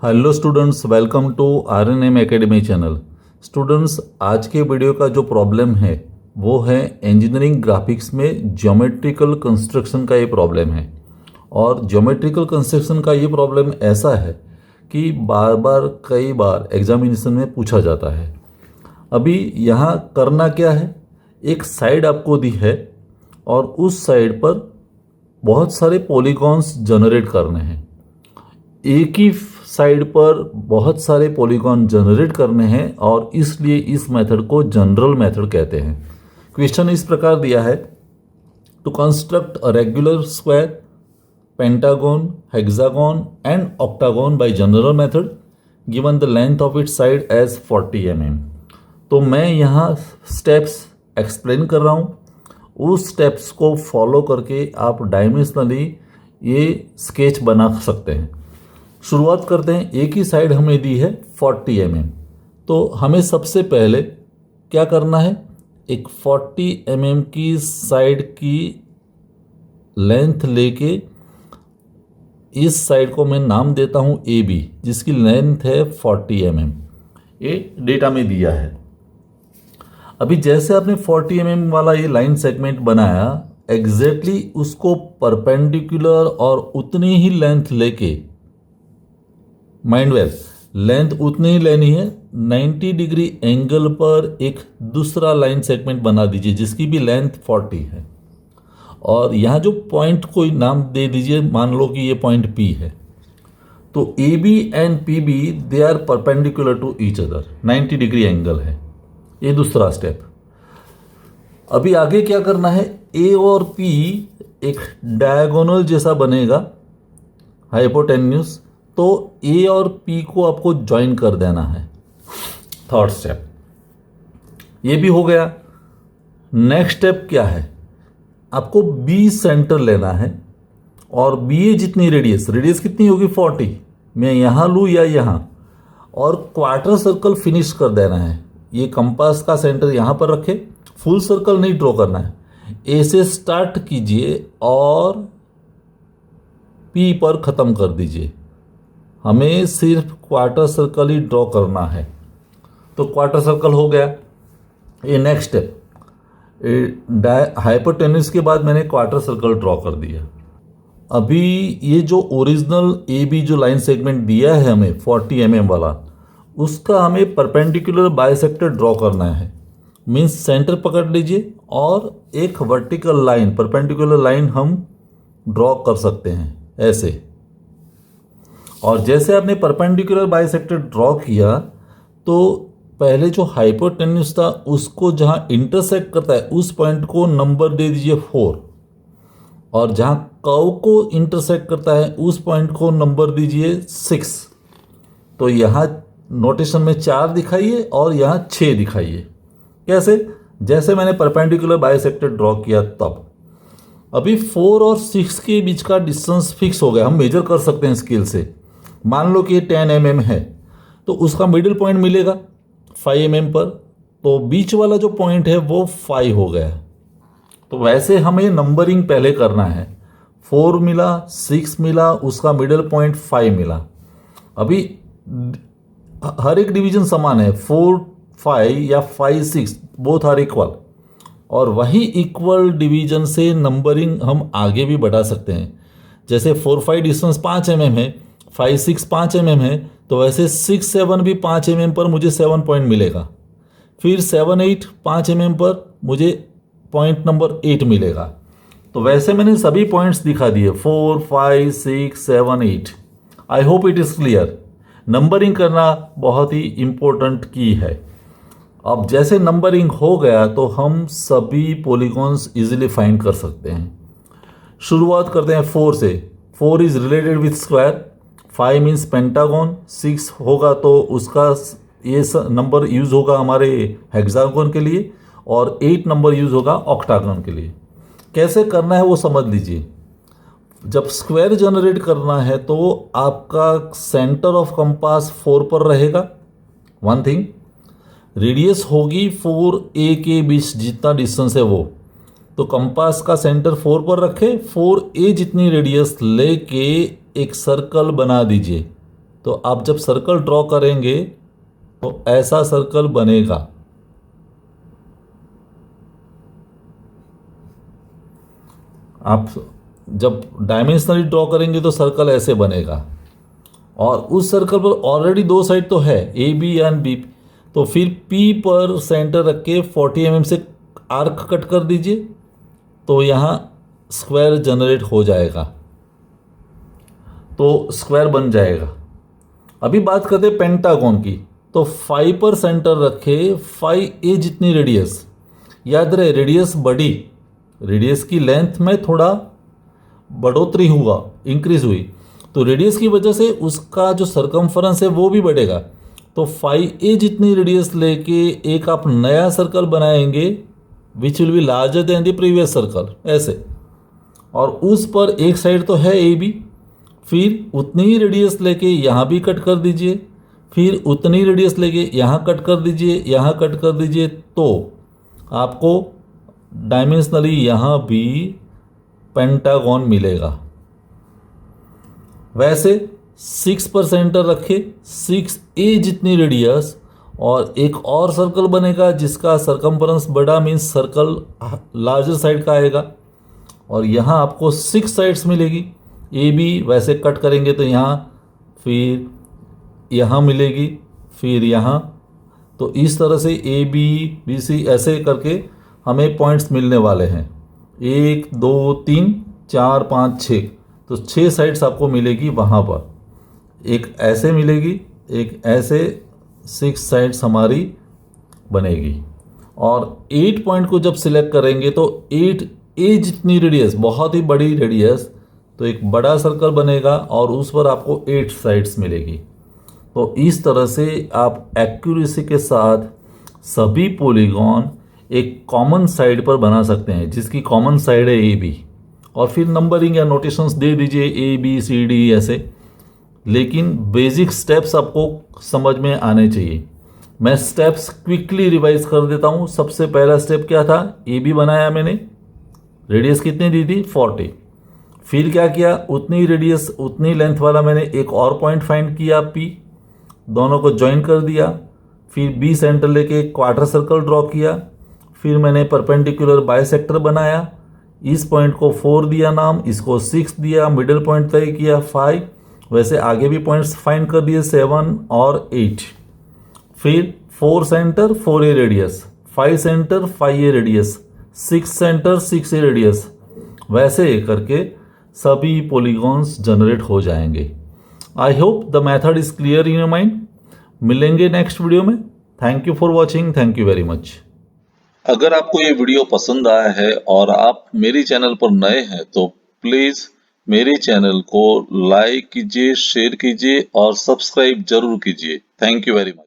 Hello students, welcome to RNM academy channel. Students, आज के video का जो प्रॉब्लम है वो है इंजीनियरिंग ग्राफिक्स में ज्योमेट्रिकल कंस्ट्रक्शन का ये प्रॉब्लम है। और ज्योमेट्रिकल कंस्ट्रक्शन का ये प्रॉब्लम ऐसा है कि बार बार कई बार एग्जामिनेशन में पूछा जाता है। अभी यहाँ करना क्या है, एक साइड आपको दी है और उस साइड पर बहुत सारे पॉलीगॉन्स जनरेट करने हैं। एक ही साइड पर बहुत सारे पॉलीगॉन जनरेट करने हैं और इसलिए इस मेथड को जनरल मेथड कहते हैं। क्वेश्चन इस प्रकार दिया है, to construct a regular square, pentagon, hexagon and octagon by general method, given the length of its side as 40 mm। तो मैं यहाँ स्टेप्स एक्सप्लेन कर रहा हूँ, उस स्टेप्स को फॉलो करके आप डायमेंशनली ये स्केच बना सकते हैं। शुरुआत करते हैं। एक ही साइड हमें दी है 40 mm, तो हमें सबसे पहले क्या करना है, एक 40 mm की साइड की लेंथ लेके इस साइड को मैं नाम देता हूं AB, जिसकी लेंथ है 40 mm। ये डेटा में दिया है। अभी जैसे आपने 40 mm वाला ये लाइन सेगमेंट बनाया, एग्जैक्टली उसको परपेंडिकुलर और उतनी ही लेंथ लेके, माइंड वेल लेंथ उतनी ही लेनी है, 90 डिग्री एंगल पर एक दूसरा लाइन सेगमेंट बना दीजिए जिसकी भी लेंथ 40 है। और यहाँ जो पॉइंट को नाम दे दीजिए, मान लो कि ये पॉइंट P है। तो AB and PB they are perpendicular to each other, 90 degree angle है। ये दूसरा स्टेप। अभी आगे क्या करना है, A और P एक डायगोनल जैसा बनेगा, हाइपोटेन्यूज, तो A और P को आपको ज्वाइन कर देना है। थर्ड स्टेप ये भी हो गया। नेक्स्ट स्टेप क्या है, आपको B सेंटर लेना है और BA जितनी रेडियस कितनी होगी 40, मैं यहाँ लूँ या यहाँ, और क्वार्टर सर्कल फिनिश कर देना है। ये कंपास का सेंटर यहाँ पर रखे, फुल सर्कल नहीं ड्रॉ करना है। A से स्टार्ट कीजिए और P पर ख़त्म कर दीजिए। हमें सिर्फ क्वार्टर सर्कल ही ड्रॉ करना है। तो क्वार्टर सर्कल हो गया। ये नेक्स्ट स्टेप, हाइपोटेन्यूज के बाद मैंने क्वार्टर सर्कल ड्रॉ कर दिया। अभी ये जो ओरिजिनल AB जो लाइन सेगमेंट दिया है हमें 40 mm वाला, उसका हमें परपेंडिकुलर बाइसेक्टर ड्रॉ करना है। मीन्स सेंटर पकड़ लीजिए और एक वर्टिकल लाइन, परपेंडिकुलर लाइन हम ड्रॉ कर सकते हैं ऐसे। और जैसे आपने परपेंडिकुलर बाइसेक्टर ड्रॉ किया, तो पहले जो हाइपोटेन्यूज था उसको जहां इंटरसेक्ट करता है उस पॉइंट को नंबर दे दीजिए 4, और जहां कर्व को इंटरसेक्ट करता है उस पॉइंट को नंबर दीजिए 6। तो यहाँ नोटेशन में 4 दिखाइए और यहाँ 6 दिखाइए। कैसे, जैसे मैंने परपेंडिकुलर बाइसेक्टर ड्रॉ किया तब। अभी 4 और 6 के बीच का डिस्टेंस फिक्स हो गया, हम मेजर कर सकते हैं स्केल से। मान लो कि 10 mm है, तो उसका मिडिल पॉइंट मिलेगा 5 mm पर, तो बीच वाला जो पॉइंट है वो 5 हो गया। तो वैसे हमें नंबरिंग पहले करना है। 4 मिला, 6 मिला, उसका मिडिल पॉइंट 5 मिला। अभी हर एक डिवीजन समान है, 4 5 या 5 6 बोथ आर इक्वल, और वही इक्वल डिवीजन से नंबरिंग हम आगे भी बढ़ा सकते हैं। जैसे 4 5 डिस्टेंस 5 mm है, 5 6 5 mm है, तो वैसे 6 7 भी 5 mm पर मुझे 7 पॉइंट मिलेगा। फिर 7 8 5 mm पर मुझे पॉइंट नंबर 8 मिलेगा। तो वैसे मैंने सभी पॉइंट्स दिखा दिए, 4 5 6 7 8। I hope it is clear. Numbering करना बहुत ही इम्पोर्टेंट की है। अब जैसे नंबरिंग हो गया तो हम सभी पॉलीगॉन्स इजीली फाइंड कर सकते हैं। शुरुआत करते हैं 4 से। 4 is related with square, 5 means pentagon, 6 होगा तो उसका ये नंबर यूज होगा हमारे हेक्सागन के लिए, और 8 नंबर यूज होगा ऑक्टागन के लिए। कैसे करना है वो समझ लीजिए। जब स्क्वायर जनरेट करना है तो आपका सेंटर ऑफ कंपास 4 पर रहेगा, वन थिंग। रेडियस होगी 4A के बीच जितना डिस्टेंस है वो, तो कंपास का सेंटर 4 पर रखें, 4A जितनी रेडियस लेके एक सर्कल बना दीजिए। तो आप जब सर्कल ड्रॉ करेंगे तो ऐसा सर्कल बनेगा। आप जब डायमेंशनली ड्रॉ करेंगे तो सर्कल ऐसे बनेगा, और उस सर्कल पर ऑलरेडी दो साइड तो है, ए बी एंड बी, तो फिर पी पर सेंटर रख के 40 mm से आर्क कट कर दीजिए, तो यहाँ स्क्वायर जनरेट हो जाएगा, तो स्क्वायर बन जाएगा। अभी बात करते हैं पेंटागन की। तो 5 पर सेंटर रखे, 5a जितनी रेडियस, याद रहे रेडियस बढ़ी, रेडियस की लेंथ में थोड़ा बढ़ोतरी हुआ, इंक्रीज हुई, तो रेडियस की वजह से उसका जो सरकमफरेंस है वो भी बढ़ेगा। तो 5a जितनी रेडियस लेके एक आप नया सर्कल बनाएंगे which will be larger than the previous circle, ऐसे, और उस पर एक साइड तो है ए बी, फिर उतनी ही रेडियस लेके यहाँ भी कट कर दीजिए, फिर उतनी रेडियस लेके यहाँ कट कर दीजिए, यहाँ कट कर दीजिए, तो आपको डायमेंशनली यहाँ भी पेंटागन मिलेगा। वैसे 6 पर सेंटर रखे, 6a जितनी रेडियस, और एक और सर्कल बनेगा जिसका सरकमफरेंस बड़ा, मीन्स सर्कल लार्जर साइड का आएगा, और यहाँ आपको 6 साइड्स मिलेगी। ए बी वैसे कट करेंगे तो यहाँ, फिर यहाँ मिलेगी, फिर यहाँ, तो इस तरह से ए बी बी सी ऐसे करके हमें पॉइंट्स मिलने वाले हैं। 1 2 3 4 5 6, तो 6 साइड्स आपको मिलेगी वहाँ पर, एक ऐसे मिलेगी, एक ऐसे, 6 साइड्स हमारी बनेगी। और 8 पॉइंट को जब सिलेक्ट करेंगे तो 8a जितनी रेडियस, बहुत ही बड़ी रेडियस, तो एक बड़ा सर्कल बनेगा और उस पर आपको 8 साइड्स मिलेगी। तो इस तरह से आप एक्यूरेसी के साथ सभी पॉलीगॉन एक कॉमन साइड पर बना सकते हैं, जिसकी कॉमन साइड है ए बी, और फिर नंबरिंग या नोटेशंस दे दीजिए ए बी सी डी ऐसे, लेकिन बेसिक स्टेप्स आपको समझ में आने चाहिए। मैं स्टेप्स क्विकली रिवाइज कर देता हूँ। सबसे पहला स्टेप क्या था, ए बी बनाया मैंने, रेडियस कितनी दी थी 40, फिर क्या किया, उतनी रेडियस उतनी लेंथ वाला मैंने एक और पॉइंट फाइंड किया पी, दोनों को ज्वाइन कर दिया, फिर बी सेंटर लेके एक क्वार्टर सर्कल ड्रॉ किया, फिर मैंने परपेंडिकुलर बाइसेक्टर बनाया, इस पॉइंट को 4 दिया नाम, इसको 6 दिया, मिडिल पॉइंट तय किया 5, वैसे आगे भी पॉइंट्स फाइंड कर दिए 7 और 8, फिर 4 centre 4a radius, 5 centre 5a radius, 6 centre 6a radius, वैसे करके सभी पॉलीगॉन्स जनरेट हो जाएंगे। I hope the method is clear in your mind. मिलेंगे नेक्स्ट वीडियो में। Thank you for watching, thank you very much. अगर आपको ये वीडियो पसंद आया है और आप मेरे चैनल पर नए हैं तो प्लीज मेरे चैनल को लाइक कीजिए, शेयर कीजिए और सब्सक्राइब जरूर कीजिए। Thank you very much.